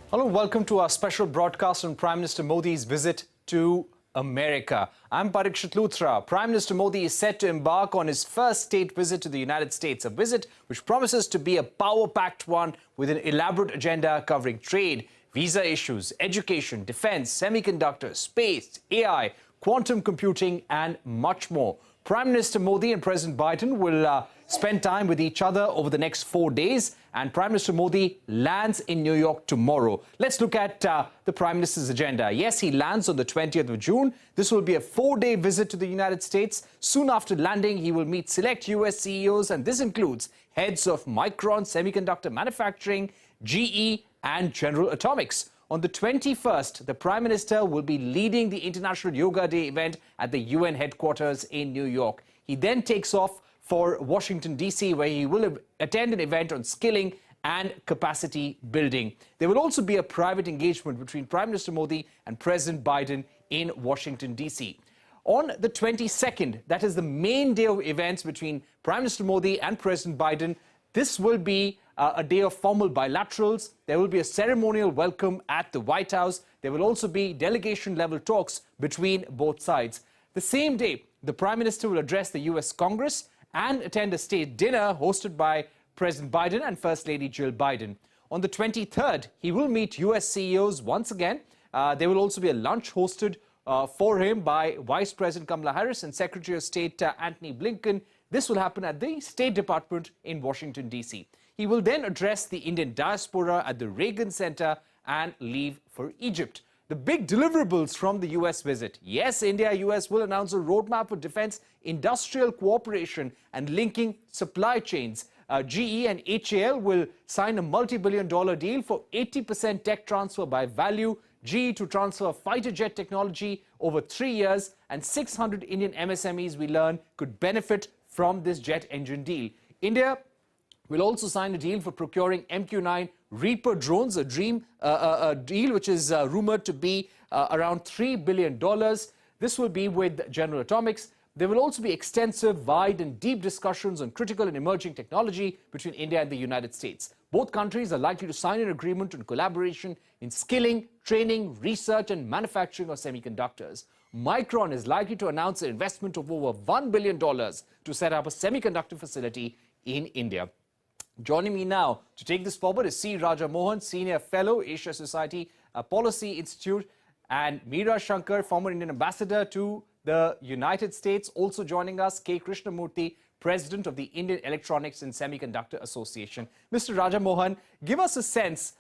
Hello, welcome to our special broadcast on Prime Minister Modi's visit to America. I'm Parikshit Luthra. Prime Minister Modi is set to embark on his first state visit to the United States, a visit which promises to be a power-packed one with an elaborate agenda covering trade, visa issues, education, defense, semiconductor, space, AI, quantum computing and much more. Prime Minister Modi and President Biden will spend time with each other over the next 4 days, and Prime Minister Modi lands in New York tomorrow. Let's look at the Prime Minister's agenda. Yes, he lands on the 20th of June. This will be a 4-day visit to the United States. Soon after landing, he will meet select US CEOs, and this includes heads of Micron Semiconductor Manufacturing, GE and General Atomics. On the 21st, the Prime Minister will be leading the International Yoga Day event at the UN headquarters in New York. He then takes off for Washington, D.C., where he will attend an event on skilling and capacity building. There will also be a private engagement between Prime Minister Modi and President Biden in Washington, D.C. On the 22nd, that is the main day of events between Prime Minister Modi and President Biden, this will be a day of formal bilaterals. There will be a ceremonial welcome at the White House. There will also be delegation-level talks between both sides. The same day, the Prime Minister will address the U.S. Congress and attend a state dinner hosted by President Biden and First Lady Jill Biden. On the 23rd, he will meet U.S. CEOs once again. There will also be a lunch hosted for him by Vice President Kamala Harris and Secretary of State Antony Blinken. This will happen at the State Department in Washington, D.C. He will then address the Indian diaspora at the Reagan Center and leave for Egypt. The big deliverables from the U.S. visit. Yes, India-US will announce a roadmap for defense industrial cooperation and linking supply chains. GE and HAL will sign a multi-billion-dollar deal for 80% tech transfer by value. GE to transfer fighter jet technology over 3 years, and 600 Indian MSMEs, we learn, could benefit from this jet engine deal. India will also sign a deal for procuring MQ-9 Reaper drones, a deal which is rumored to be around $3 billion. This will be with General Atomics. There will also be extensive, wide and deep discussions on critical and emerging technology between India and the United States. Both countries are likely to sign an agreement on collaboration in skilling, training, research and manufacturing of semiconductors. Micron is likely to announce an investment of over $1 billion to set up a semiconductor facility in India. Joining me now to take this forward is C. Mohan, Senior Fellow, Asia Society Policy Institute, and Meera Shankar, former Indian Ambassador to the United States. Also joining us, K. Krishna Moorthy, President of the Indian Electronics and Semiconductor Association. Mr. Mohan, give us a sense,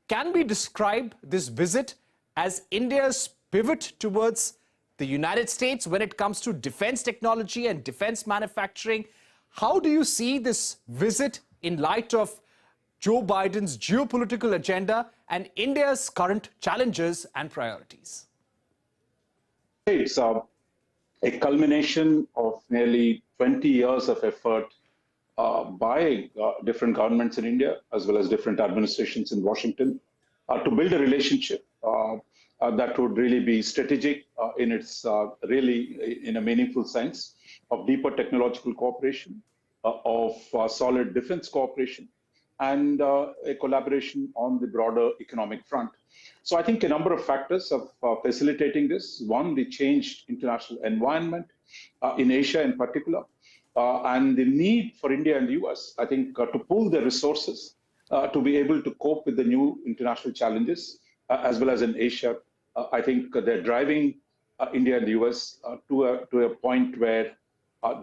can we describe this visit as India's pivot towards the United States when it comes to defense technology and defense manufacturing? How do you see this visit in light of Joe Biden's geopolitical agenda and India's current challenges and priorities? It's a culmination of nearly 20 years of effort by different governments in India, as well as different administrations in Washington, to build a relationship that would really be strategic in its really in a meaningful sense of deeper technological cooperation, of solid defense cooperation, and a collaboration on the broader economic front. So I think a number of factors of facilitating this. One, the changed international environment in Asia in particular, and the need for India and the US, I think, to pool their resources to be able to cope with the new international challenges, as well as in Asia. I think they're driving India and the US to a point where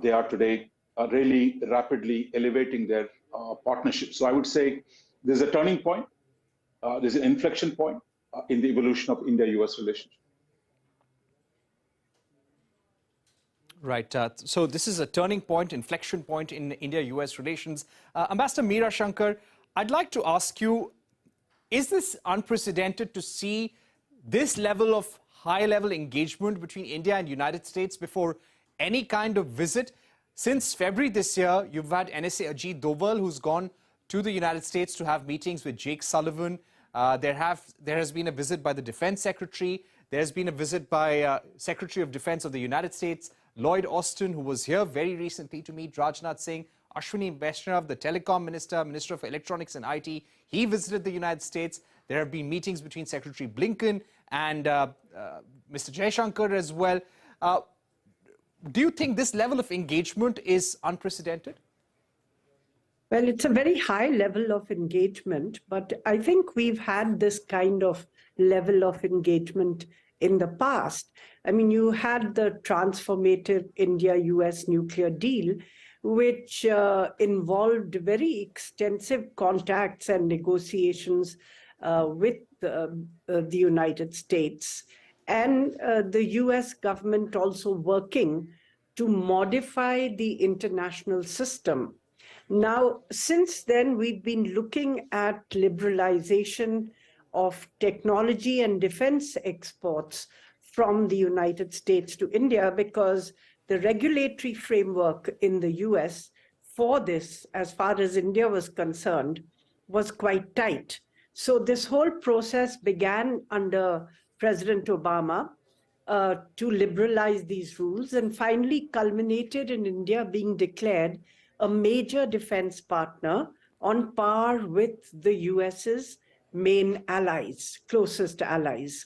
they are today really rapidly elevating their partnership. So I would say there's a turning point, there's an inflection point in the evolution of India-US relationship. Right. So this is a turning point, inflection point in India-US relations. Ambassador Meera Shankar, I'd like to ask you, is this unprecedented to see this level of high-level engagement between India and United States before any kind of visit? Since February this year, you've had NSA Ajit Doval, who's gone to the United States to have meetings with Jake Sullivan. There has been a visit by the Defense Secretary. There's been a visit by Secretary of Defense of the United States, Lloyd Austin, who was here very recently to meet Rajnath Singh. Ashwini Vaishnav, the telecom minister, Minister of Electronics and IT, he visited the United States. There have been meetings between Secretary Blinken and Mr. Jay Shankar as well. Do you think this level of engagement is unprecedented? Well, it's a very high level of engagement, but I think we've had this kind of level of engagement in the past. I mean, you had the transformative India-US nuclear deal, which involved very extensive contacts and negotiations with the United States, and the US government also working to modify the international system. Now, since then, we've been looking at liberalization of technology and defense exports from the United States to India, because the regulatory framework in the US for this, as far as India was concerned, was quite tight. So this whole process began under President Obama to liberalize these rules, and finally culminated in India being declared a major defense partner on par with the US's main allies, closest allies.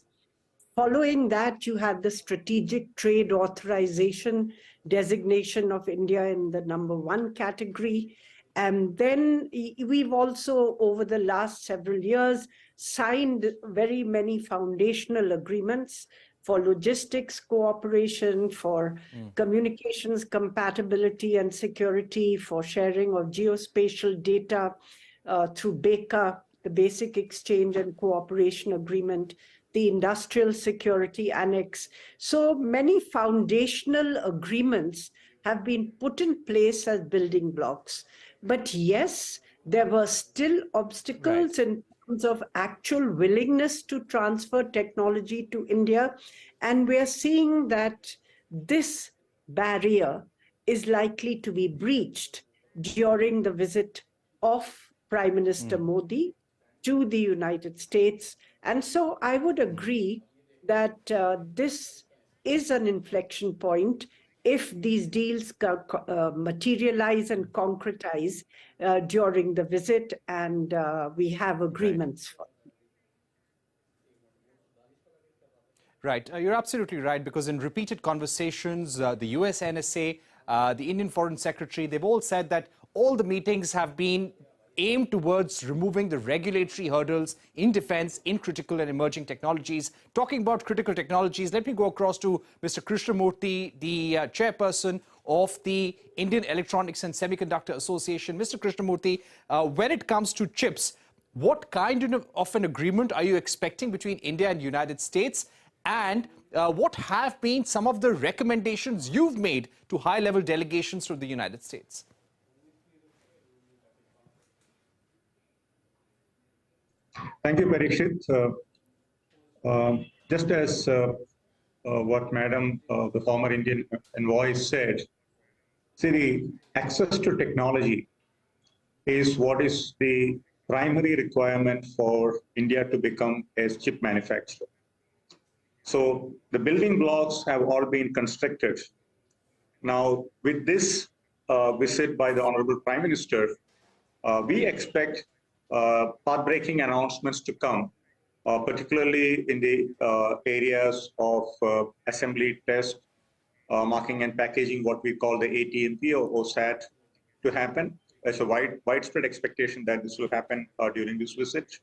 Following that, you had the strategic trade authorization designation of India in the #1 category. And then we've also, over the last several years, signed very many foundational agreements for logistics cooperation, for communications compatibility and security, for sharing of geospatial data through BECA, the Basic Exchange and Cooperation Agreement, the Industrial Security Annex. So many foundational agreements have been put in place as building blocks. But yes, there were still obstacles in terms of actual willingness to transfer technology to India. And we're seeing that this barrier is likely to be breached during the visit of Prime Minister Modi to the United States. And so I would agree that this is an inflection point if these deals materialize and concretize during the visit, and we have agreements for them. Right. You're absolutely right, because in repeated conversations, the US NSA, the Indian Foreign Secretary, they've all said that all the meetings have been aimed towards removing the regulatory hurdles in defense, in critical and emerging technologies. Talking about critical technologies, let me go across to Mr. Krishna Moorthy, the chairperson of the Indian Electronics and Semiconductor Association. Mr. Krishna Moorthy, when it comes to chips, what kind of an agreement are you expecting between India and the United States? And what have been some of the recommendations you've made to high-level delegations from the United States? Thank you, Parikshit. Just as what Madam, the former Indian Envoy said, see, the access to technology is what is the primary requirement for India to become a chip manufacturer. So the building blocks have all been constructed. Now, with this visit by the Honorable Prime Minister, we expect path-breaking announcements to come, particularly in the areas of assembly, test, marking and packaging, what we call the AT&P or OSAT, to happen. There's a widespread expectation that this will happen during this visit.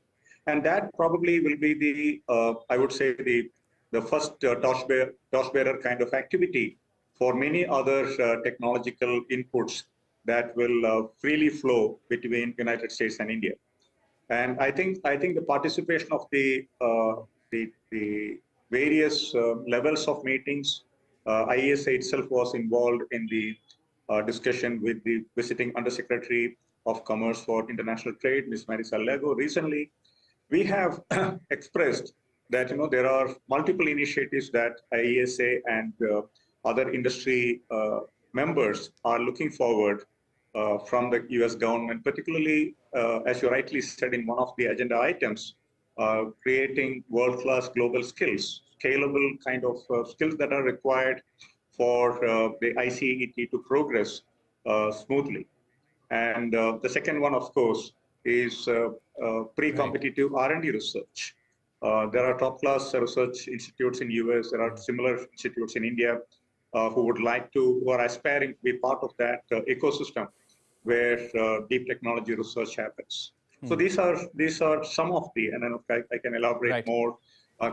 And that probably will be the, I would say, the first torchbearer kind of activity for many other technological inputs that will freely flow between United States and India. And I think the participation of the various levels of meetings, IESA itself was involved in the discussion with the visiting Undersecretary of Commerce for International Trade, Ms. Marisa Lego. Recently, we have expressed that there are multiple initiatives that IESA and other industry members are looking forward from the US government, particularly, as you rightly said in one of the agenda items, creating world-class global skills, scalable kind of skills that are required for the ICET to progress smoothly. And the second one, of course, is pre-competitive R&D research. There are top-class research institutes in US. There are similar institutes in India who are aspiring to be part of that ecosystem where deep technology research happens. So these are some of the, and then I can elaborate more,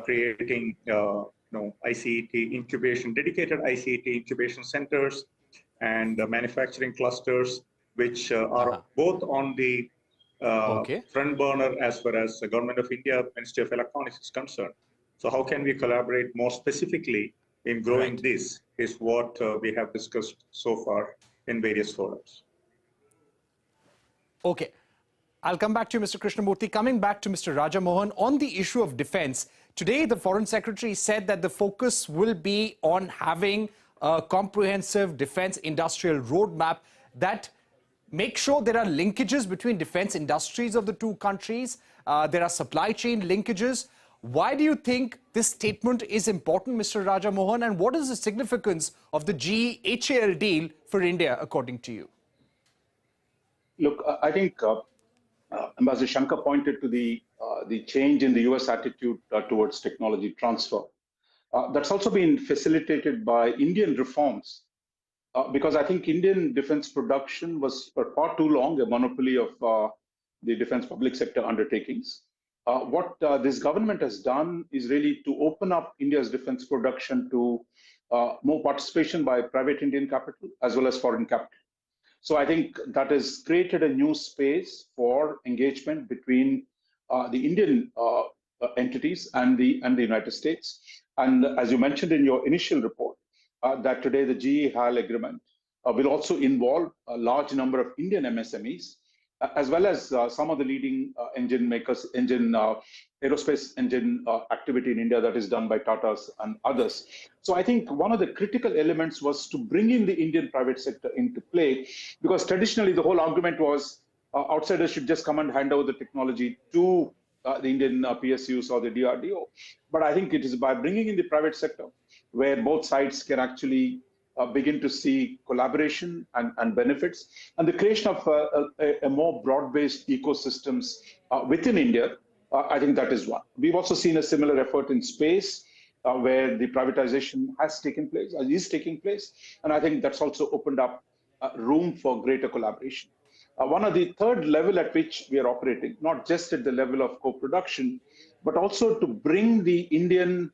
creating ICT incubation, dedicated ICT incubation centers and manufacturing clusters, which are both on the front burner as far as the Government of India, Ministry of Electronics is concerned. So how can we collaborate more specifically in growing this is what we have discussed so far in various forums. Okay. I'll come back to you, Mr. Krishna Moorthy. Coming back to Mr. Raja Mohan, on the issue of defense, today the Foreign Secretary said that the focus will be on having a comprehensive defense industrial roadmap that makes sure there are linkages between defense industries of the two countries. There are supply chain linkages. Why do you think this statement is important, Mr. Raja Mohan, and what is the significance of the GE-HAL deal for India, according to you? Look, I think Ambassador Shankar pointed to the change in the US attitude towards technology transfer. That's also been facilitated by Indian reforms, because I think Indian defense production was for far too long a monopoly of the defense public sector undertakings. What this government has done is really to open up India's defense production to more participation by private Indian capital as well as foreign capital. So I think that has created a new space for engagement between the Indian entities and the United States. And as you mentioned in your initial report, that today the GE-HAL agreement will also involve a large number of Indian MSMEs, as well as some of the leading engine makers, aerospace engine activity in India that is done by Tatas and others. So I think one of the critical elements was to bring in the Indian private sector into play, because traditionally the whole argument was outsiders should just come and hand over the technology to the Indian PSUs or the DRDO. But I think it is by bringing in the private sector where both sides can actually begin to see collaboration and benefits, and the creation of a more broad-based ecosystems within India. I think that is one. We've also seen a similar effort in space, where the privatization has taken place, is taking place, and I think that's also opened up room for greater collaboration. One of the third level at which we are operating, not just at the level of co-production, but also to bring the Indian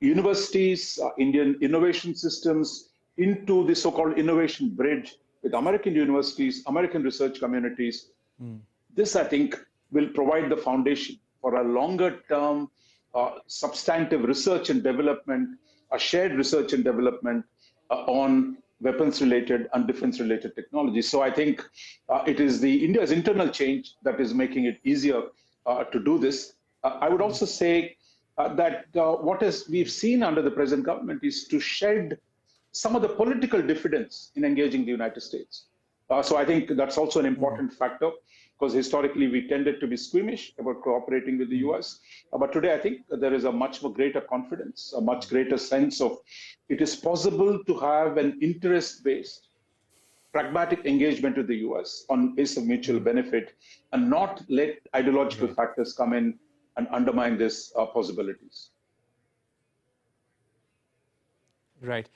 universities, Indian innovation systems into the so-called innovation bridge with American universities, American research communities. This, I think, will provide the foundation for a longer-term substantive research and development, a shared research and development on weapons-related and defense-related technology. So I think it is India's internal change that is making it easier to do this. I would also say that what we've seen under the present government is to shed some of the political diffidence in engaging the United States. So I think that's also an important factor, because historically we tended to be squeamish about cooperating with the US. But today I think there is a much more greater confidence, a much greater sense of it is possible to have an interest-based, pragmatic engagement with the US on basis of mutual benefit, and not let ideological factors come in and undermine these possibilities. Right.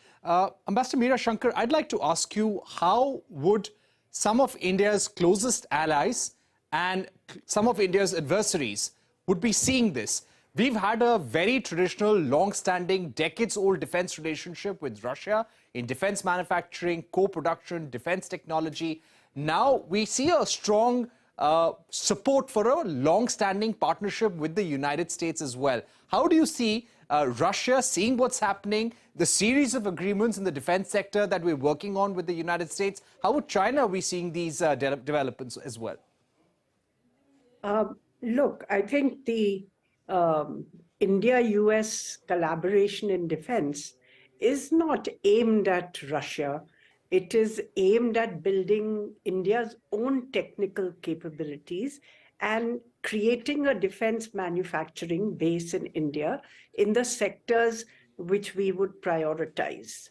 Ambassador Meera Shankar, I'd like to ask you, how would some of India's closest allies and some of India's adversaries would be seeing this? We've had a very traditional, long-standing, decades-old defense relationship with Russia in defense manufacturing, co-production, defense technology. Now we see a strong support for a long-standing partnership with the United States as well. How do you see Russia seeing what's happening, the series of agreements in the defense sector that we're working on with the United States? How would China be seeing these developments as well? Look, I think the India-US collaboration in defense is not aimed at Russia. It is aimed at building India's own technical capabilities and creating a defense manufacturing base in India in the sectors which we would prioritize.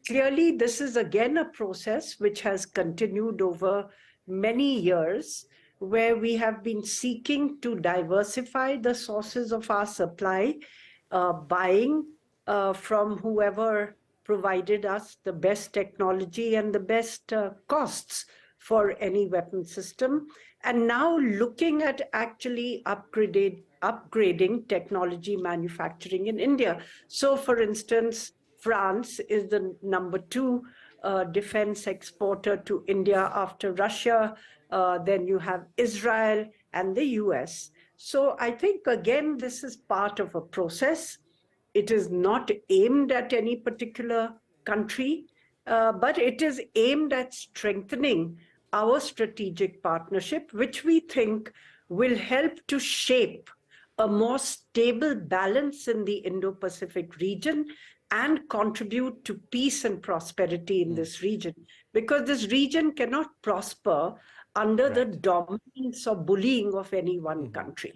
clearly, this is again a process which has continued over many years, where we have been seeking to diversify the sources of our supply, buying from whoever provided us the best technology and the best costs for any weapon system, and now looking at actually upgrading technology manufacturing in India. So, for instance, France is the #2 defense exporter to India after Russia. Then you have Israel and the US. So I think, again, this is part of a process. It is not aimed at any particular country, but it is aimed at strengthening our strategic partnership, which we think will help to shape a more stable balance in the Indo-Pacific region and contribute to peace and prosperity in this region. Because this region cannot prosper under the dominance or bullying of any one country.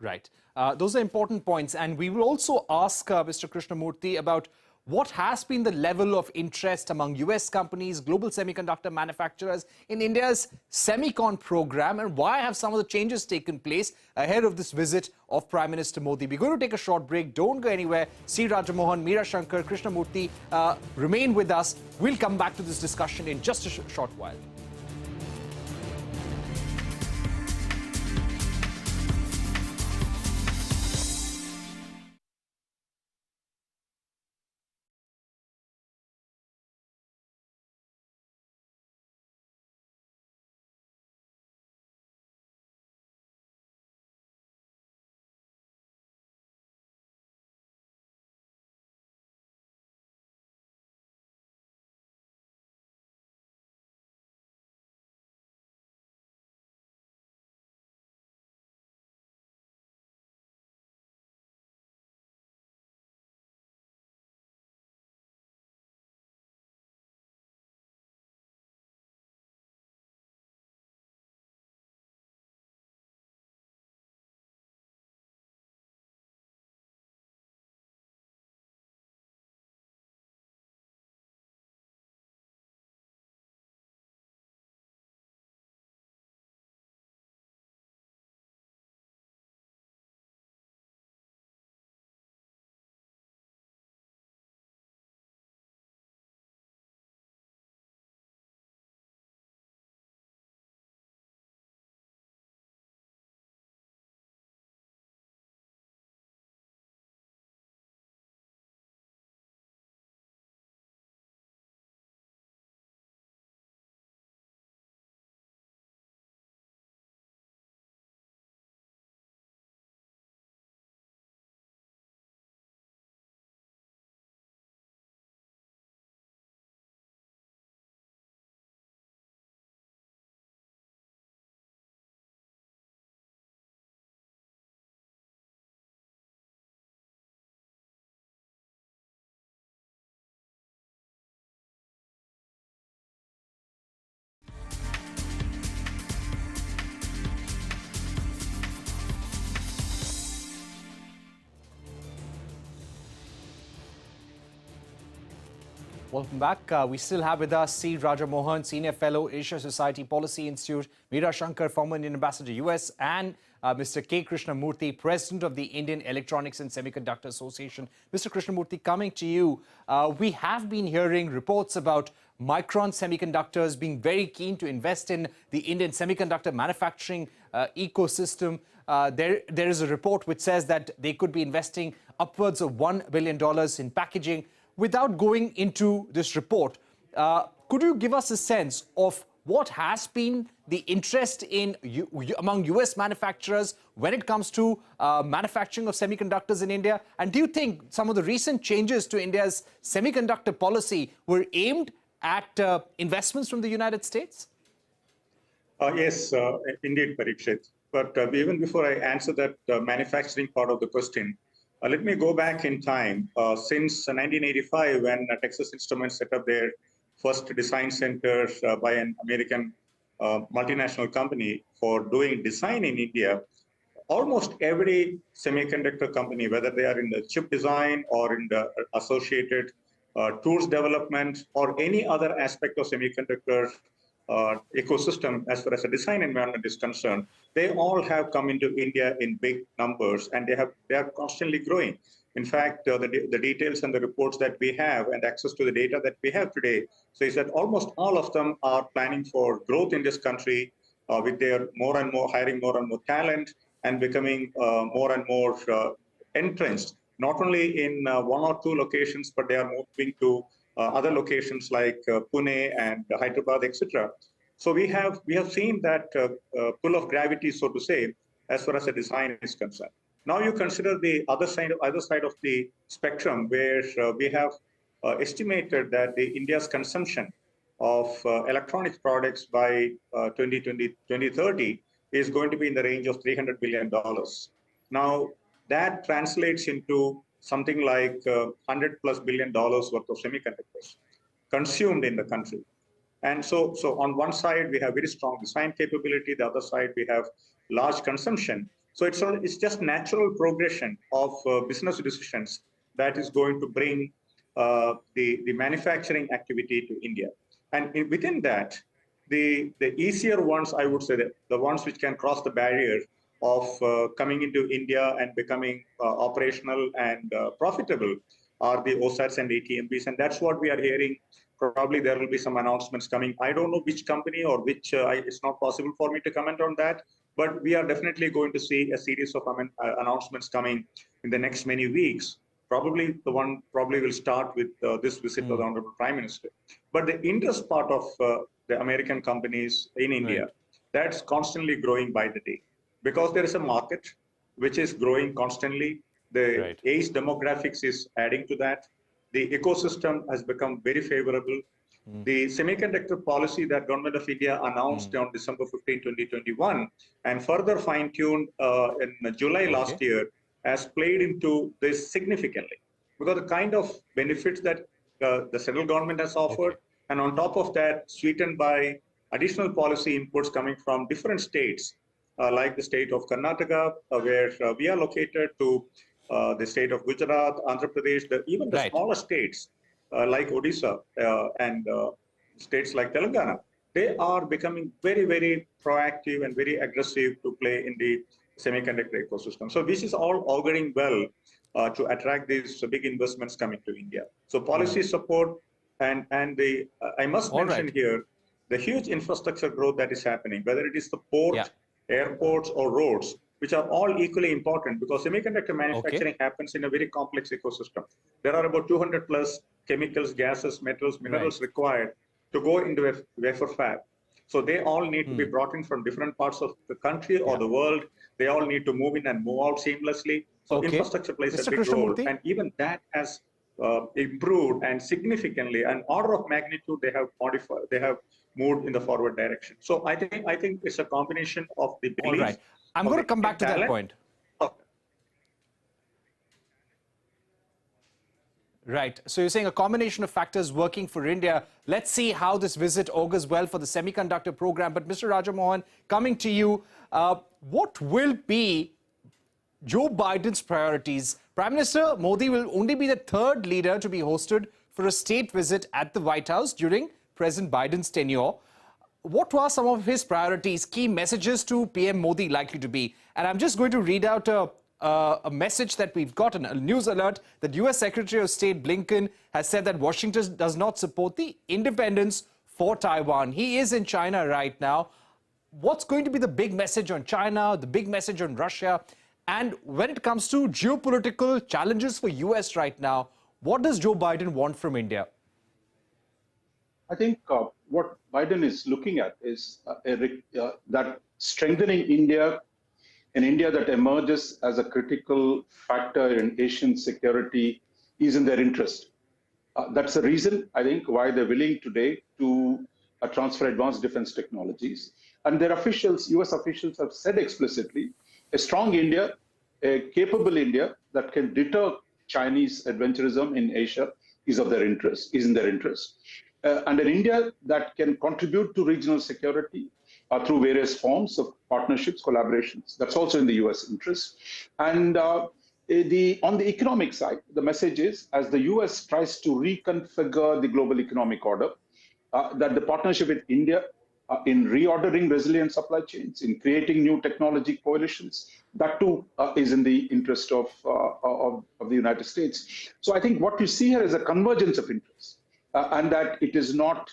Right. Those are important points. And we will also ask Mr. Krishna Moorthy about what has been the level of interest among US companies, global semiconductor manufacturers in India's semicon program, and why have some of the changes taken place ahead of this visit of Prime Minister Modi. We're going to take a short break. Don't go anywhere. C. Rajan, Mohan, Meera Shankar, Krishna Moorthy, remain with us. We'll come back to this discussion in just a short while. Welcome back. We still have with us C. Raja Mohan, Senior Fellow, Asia Society Policy Institute, Meera Shankar, former Indian Ambassador to US, and Mr. K. Krishna Moorthy, President of the Indian Electronics and Semiconductor Association. Mr. Krishna Moorthy, coming to you, we have been hearing reports about Micron Semiconductors being very keen to invest in the Indian semiconductor manufacturing ecosystem. There is a report which says that they could be investing upwards of $1 billion in packaging. Without going into this report, could you give us a sense of what has been the interest among US manufacturers when it comes to manufacturing of semiconductors in India? And do you think some of the recent changes to India's semiconductor policy were aimed at investments from the United States? Yes, indeed, Parikshit. But even before I answer that manufacturing part of the question, let me go back in time. Since 1985, when Texas Instruments set up their first design center by an American multinational company for doing design in India, almost every semiconductor company, whether they are in the chip design or in the associated tools development or any other aspect of semiconductor ecosystem as far as the design environment is concerned, they all have come into India in big numbers, and they are constantly growing. In fact, the details and the reports that we have and access to the data that we have today says that almost all of them are planning for growth in this country with their more and more hiring more and more talent and becoming more and more entrenched, not only in one or two locations, but they are moving to other locations like Pune and Hyderabad, etc. So we have seen that pull of gravity, so to say, as far as the design is concerned. Now you consider the other side of the spectrum, where we have estimated that India's consumption of electronics products by 2030 is going to be in the range of $300 billion. Now, that translates into something like $100+ billion worth of semiconductors consumed in the country. And so on one side, we have very strong design capability. The other side, we have large consumption. So it's just natural progression of business decisions that is going to bring the manufacturing activity to India. And within that, the easier ones, I would say, that the ones which can cross the barrier of coming into India and becoming operational and profitable are the OSATs and ATMPs. And that's what we are hearing. Probably there will be some announcements coming. I don't know which company or which, it's not possible for me to comment on that, but we are definitely going to see a series of announcements coming in the next many weeks. Probably the one will start with this visit of the Honorable Prime Minister. But the interest part of the American companies in India, that's constantly growing by the day, because there is a market which is growing constantly. The age demographics is adding to that. The ecosystem has become very favorable. The semiconductor policy that Government of India announced on December 15, 2021, and further fine-tuned in July last year, has played into this significantly. Because the kind of benefits that the central government has offered, and on top of that, sweetened by additional policy inputs coming from different states, like the state of Karnataka, where we are located, to the state of Gujarat, Andhra Pradesh, even the smaller states like Odisha and states like Telangana, they are becoming very, very proactive and very aggressive to play in the semiconductor ecosystem. So this is all auguring well to attract these big investments coming to India. So policy support and the I must mention here the huge infrastructure growth that is happening, whether it is the port, airports, or roads, which are all equally important, because semiconductor manufacturing happens in a very complex ecosystem. There are about 200+ chemicals, gases, metals, minerals required to go into a wafer fab. So they all need to be brought in from different parts of the country or the world. They all need to move in and move out seamlessly. So infrastructure plays a big Krishna role. Moorthy? And even that has improved, and significantly, an order of magnitude they have modified, they have moved in the forward direction. So I think it's a combination of the belief. All right. I'm going to come back to that point. Right. So you're saying a combination of factors working for India. Let's see how this visit augurs well for the semiconductor program. But Mr. Raja Mohan, coming to you, what will be Joe Biden's priorities? Prime Minister Modi will only be the third leader to be hosted for a state visit at the White House during President Biden's tenure. What were some of his priorities, key messages to PM Modi likely to be? And I'm just going to read out a message that we've gotten, a news alert, that US Secretary of State Blinken has said that Washington does not support the independence for Taiwan. He is in China right now. What's going to be the big message on China, the big message on Russia? And when it comes to geopolitical challenges for US right now, what does Joe Biden want from India? I think what Biden is looking at is that strengthening India, an India that emerges as a critical factor in Asian security, is in their interest. That's the reason, I think, why they're willing today to transfer advanced defense technologies. And their officials, US officials, have said explicitly, a strong India, a capable India that can deter Chinese adventurism in Asia is in their interest. And an India that can contribute to regional security through various forms of partnerships, collaborations. That's also in the US interest. And on the economic side, the message is, as the US tries to reconfigure the global economic order, that the partnership with India in reordering resilient supply chains, in creating new technology coalitions, that too is in the interest of the United States. So I think what you see here is a convergence of interests, and that it is not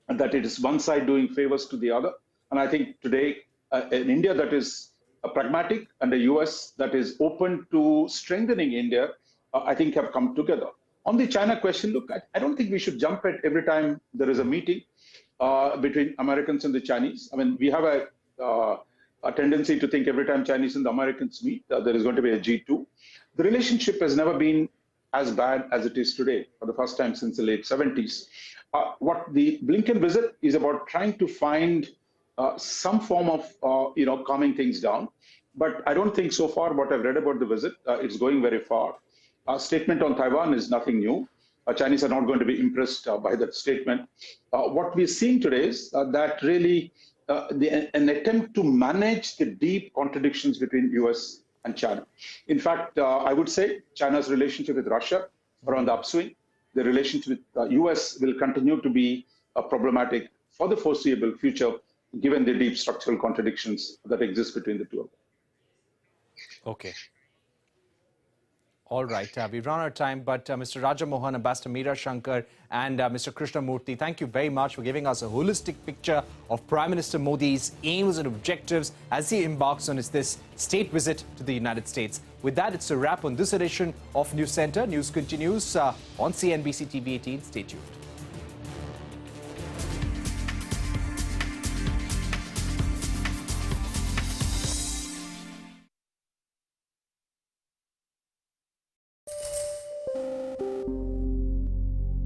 that it is one side doing favors to the other. And I think today, in India that is pragmatic and a US that is open to strengthening India, I think have come together. On the China question, look, I don't think we should jump at every time there is a meeting between Americans and the Chinese. I mean, we have a tendency to think every time Chinese and the Americans meet, there is going to be a G2. The relationship has never been as bad as it is today, for the first time since the late 70s. What the Blinken visit is about trying to find some form of calming things down. But I don't think so far what I've read about the visit, it's going very far. Our statement on Taiwan is nothing new. Chinese are not going to be impressed by that statement. What we're seeing today is that really an attempt to manage the deep contradictions between US and China. In fact, I would say China's relationship with Russia are on the upswing. The relationship with US will continue to be problematic for the foreseeable future, given the deep structural contradictions that exist between the two of them. Okay. All right, we've run out of time, but Mr. Rajan Mohan, Ambassador Meera Shankar, and Mr. Krishna Moorthy, thank you very much for giving us a holistic picture of Prime Minister Modi's aims and objectives as he embarks on this state visit to the United States. With that, it's a wrap on this edition of News Center. News continues on CNBC-TV18. Stay tuned.